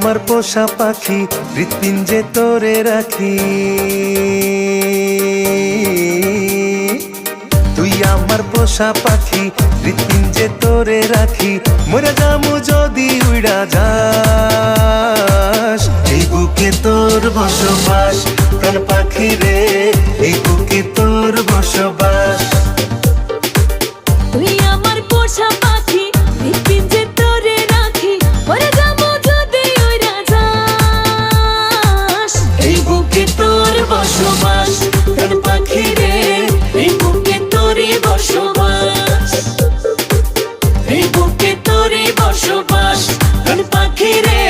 আমার পোষা পাখি, হৃৎপিঞ্জে তোরে রাখি। তুই আমার পোষা পাখি, হৃৎপিঞ্জে তোরে রাখি। মরে যামু যদি উইড়া যাস, এই বুকে তোর বসবাস। প্রাণ পাখি রে, এই বুকে তোর বসবাস। তুই আমার পোষা পাখি, হৃৎপিঞ্জে তোরে রাখি। মরে যাবো যদি উইড়া যাস, এই বুকে তোর বসবাস। প্রাণ পাখি রে, এই বুকে তোরই বসবাস। এই বুকে তোরই বসবাস। প্রাণ পাখি রে,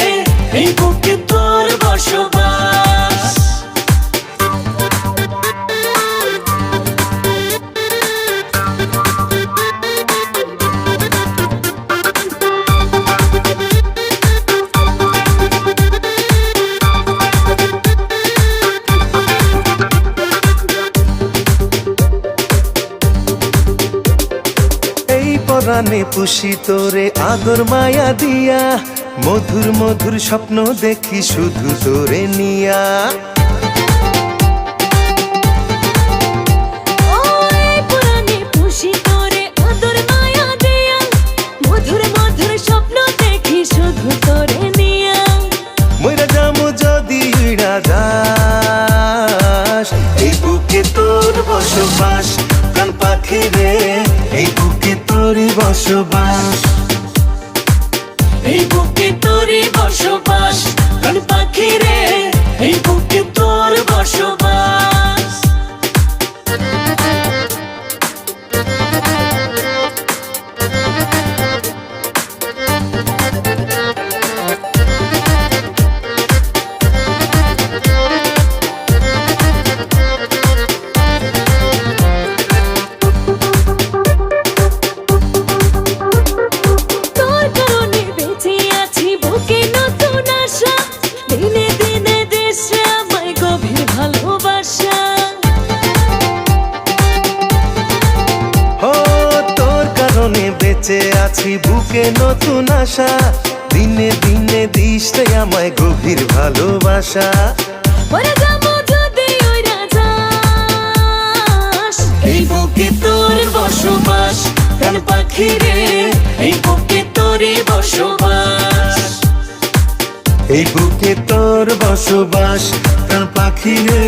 এই বুকে তোর বসবাস। পরাণে পুষি তোরে আদর মায়া দিয়া, মধুর মধুর স্বপ্ন দেখি শুধু তোরে নিয়া। পুরানে পুষি তোরে আদর মায়া দিয়া, মধুর মধুর স্বপ্ন দেখি শুধু তোরে নিয়া। মইরা যামু যদি উইড়া যাস, এই বুকে তোর বসবাস। প্রাণ পাখি রে, এই বুকে তোরই বসবাস। এই বুকে তোরই বসবাস। প্রাণ পাখি রে, এই বুকে তোর বসবাস। বেঁচে আছি বুকে নতুন আশা, দিনে দিনে দিস আমায় গভীর ভালোবাসা। মরে যাবো যদি উইড়া যাস, এই বুকে তোর বসবাস। প্রাণ পাখি রে, এই বুকে তোরই বসবাস। এই বুকে তোর বসবাস। প্রাণ পাখি রে,